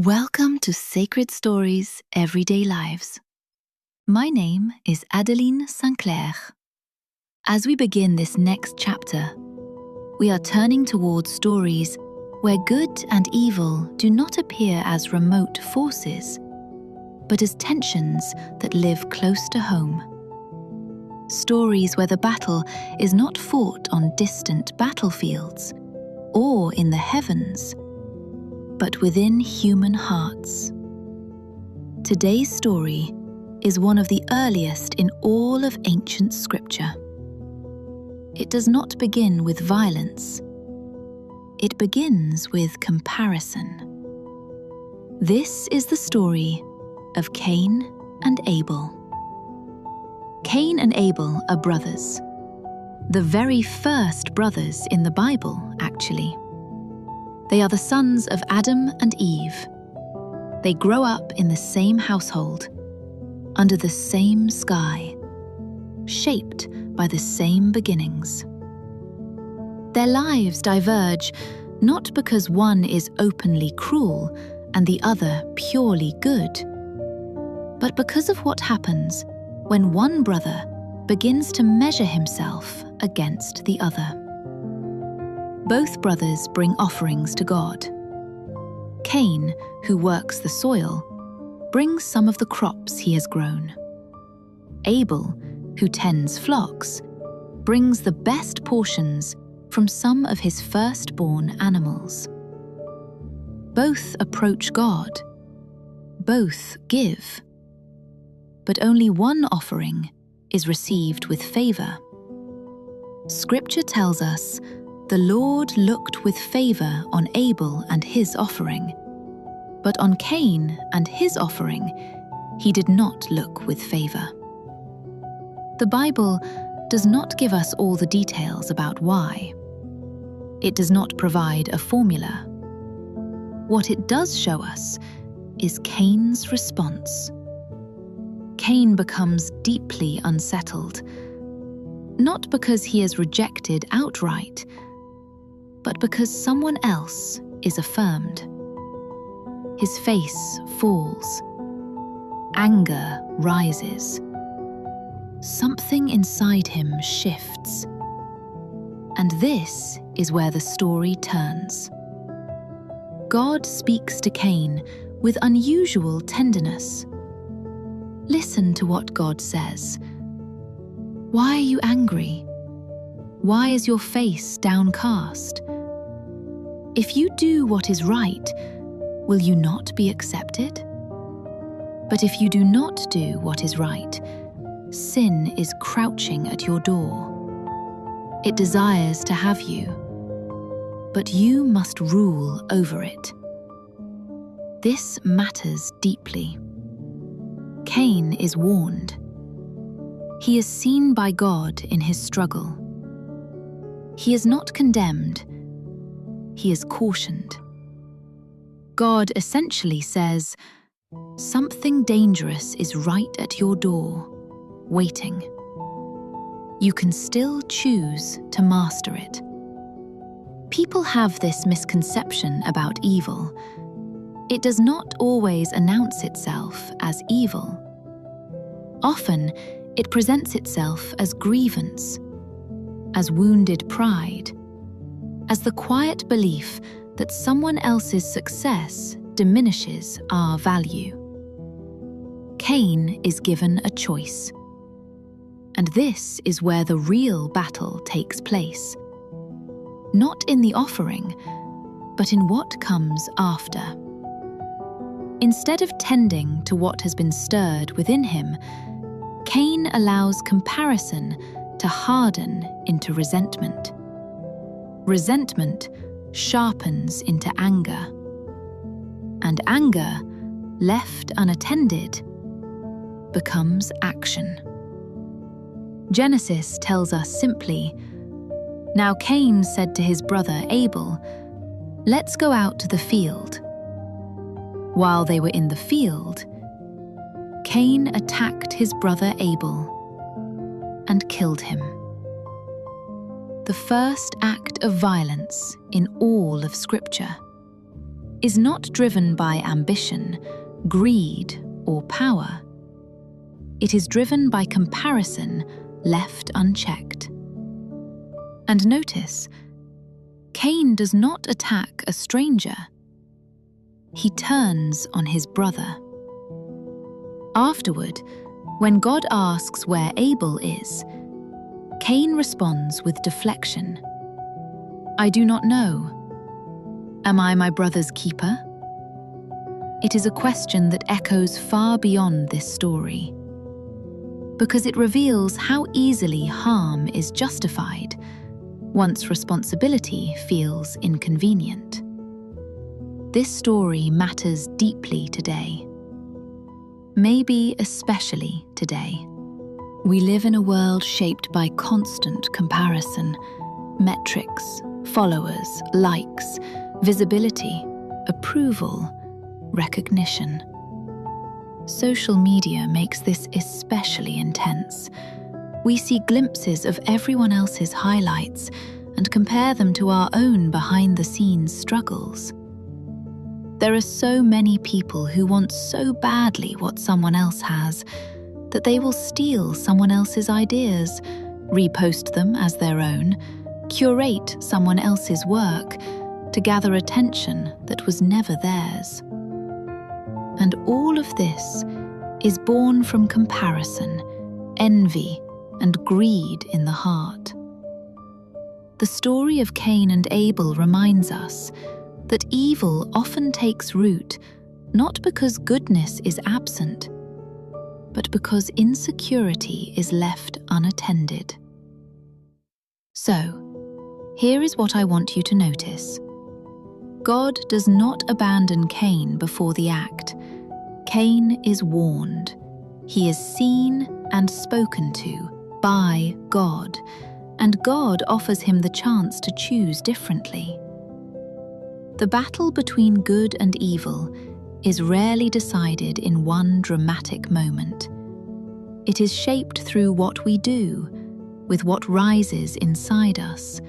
Welcome to Sacred Stories, Everyday Lives. My name is Adeline St. Clair. As we begin this next chapter, we are turning towards stories where good and evil do not appear as remote forces, but as tensions that live close to home. Stories where the battle is not fought on distant battlefields or in the heavens, but within human hearts. Today's story is one of the earliest in all of ancient scripture. It does not begin with violence. It begins with comparison. This is the story of Cain and Abel. Cain and Abel are brothers. The very first brothers in the Bible, actually. They are the sons of Adam and Eve. They grow up in the same household, under the same sky, shaped by the same beginnings. Their lives diverge not because one is openly cruel and the other purely good, but because of what happens when one brother begins to measure himself against the other. Both brothers bring offerings to God. Cain, who works the soil, brings some of the crops he has grown. Abel, who tends flocks, brings the best portions from some of his firstborn animals. Both approach God. Both give. But only one offering is received with favor. Scripture tells us the Lord looked with favor on Abel and his offering, but on Cain and his offering, he did not look with favor. The Bible does not give us all the details about why. It does not provide a formula. What it does show us is Cain's response. Cain becomes deeply unsettled, not because he is rejected outright, but because someone else is affirmed. His face falls. Anger rises. Something inside him shifts. And this is where the story turns. God speaks to Cain with unusual tenderness. Listen to what God says. Why are you angry? Why is your face downcast? If you do what is right, will you not be accepted? But if you do not do what is right, sin is crouching at your door. It desires to have you, but you must rule over it. This matters deeply. Cain is warned. He is seen by God in his struggle. He is not condemned. He is cautioned. God essentially says, something dangerous is right at your door, waiting. You can still choose to master it. People have this misconception about evil. It does not always announce itself as evil. Often, it presents itself as grievance, as wounded pride, as the quiet belief that someone else's success diminishes our value. Cain is given a choice. And this is where the real battle takes place. Not in the offering, but in what comes after. Instead of tending to what has been stirred within him, Cain allows comparison to harden into resentment. Resentment sharpens into anger. And anger, left unattended, becomes action. Genesis tells us simply, "Now Cain said to his brother Abel, 'Let's go out to the field.' While they were in the field, Cain attacked his brother Abel and killed him." The first act of violence in all of Scripture. is not driven by ambition, greed, or power. It is driven by comparison left unchecked. And notice, Cain does not attack a stranger. He turns on his brother. Afterward, when God asks where Abel is, Cain responds with deflection. "I do not know. Am I my brother's keeper?" It is a question that echoes far beyond this story, because it reveals how easily harm is justified once responsibility feels inconvenient. This story matters deeply today, maybe especially today. We live in a world shaped by constant comparison, metrics, followers, likes, visibility, approval, recognition. Social media makes this especially intense. We see glimpses of everyone else's highlights and compare them to our own behind-the-scenes struggles. There are so many people who want so badly what someone else has that they will steal someone else's ideas, repost them as their own, curate someone else's work to gather attention that was never theirs. And all of this is born from comparison, envy, and greed in the heart. The story of Cain and Abel reminds us that evil often takes root not because goodness is absent, but because insecurity is left unattended. So, here is what I want you to notice. God does not abandon Cain before the act. Cain is warned. He is seen and spoken to by God, and God offers him the chance to choose differently. The battle between good and evil is rarely decided in one dramatic moment. It is shaped through what we do, with what rises inside us,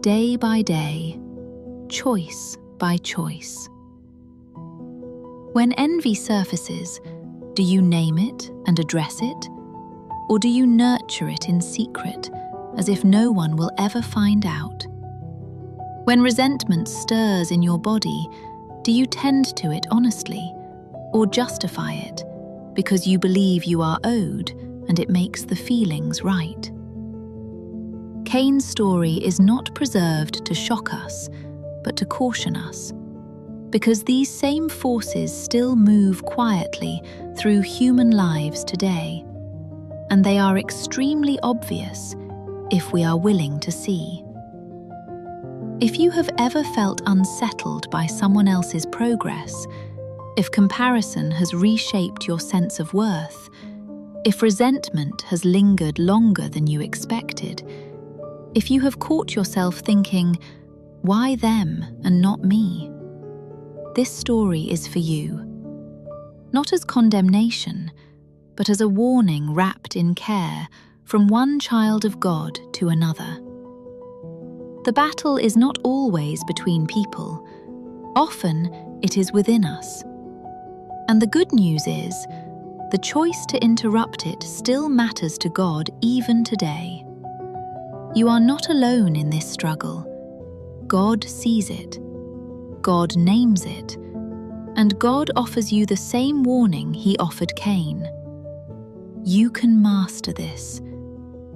day by day, choice by choice. When envy surfaces, do you name it and address it? Or do you nurture it in secret, as if no one will ever find out? When resentment stirs in your body, do you tend to it honestly, or justify it because you believe you are owed and it makes the feelings right? Cain's story is not preserved to shock us, but to caution us, because these same forces still move quietly through human lives today, and they are extremely obvious if we are willing to see. If you have ever felt unsettled by someone else's progress, if comparison has reshaped your sense of worth, if resentment has lingered longer than you expected, if you have caught yourself thinking, "Why them and not me?" this story is for you. Not as condemnation, but as a warning wrapped in care from one child of God to another. The battle is not always between people. Often it is within us. And the good news is, the choice to interrupt it still matters to God even today. You are not alone in this struggle. God sees it. God names it. And God offers you the same warning He offered Cain. You can master this.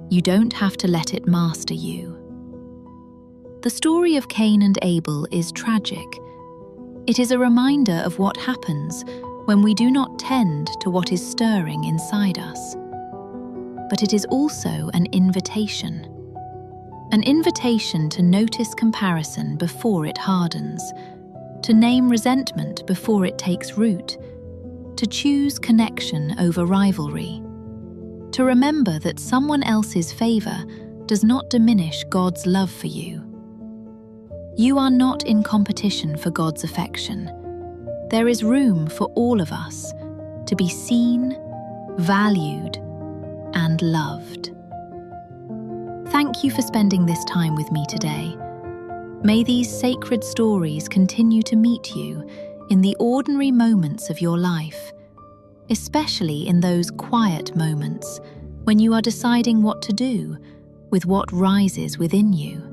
You don't have to let it master you. The story of Cain and Abel is tragic. It is a reminder of what happens when we do not tend to what is stirring inside us. But it is also an invitation. An invitation to notice comparison before it hardens, to name resentment before it takes root, to choose connection over rivalry, to remember that someone else's favor does not diminish God's love for you. You are not in competition for God's affection. There is room for all of us to be seen, valued, and loved. Thank you for spending this time with me today. May these sacred stories continue to meet you in the ordinary moments of your life, especially in those quiet moments when you are deciding what to do with what rises within you.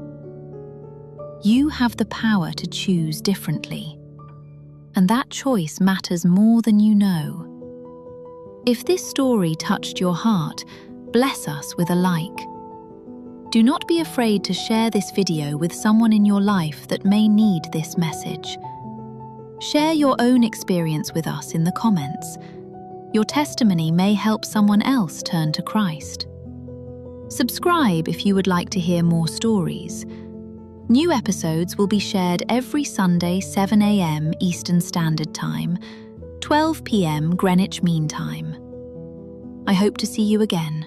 You have the power to choose differently, and that choice matters more than you know. If this story touched your heart, bless us with a like. Do not be afraid to share this video with someone in your life that may need this message. Share your own experience with us in the comments. Your testimony may help someone else turn to Christ. Subscribe if you would like to hear more stories. New episodes will be shared every Sunday, 7 a.m. Eastern Standard Time, 12 p.m. Greenwich Mean Time. I hope to see you again.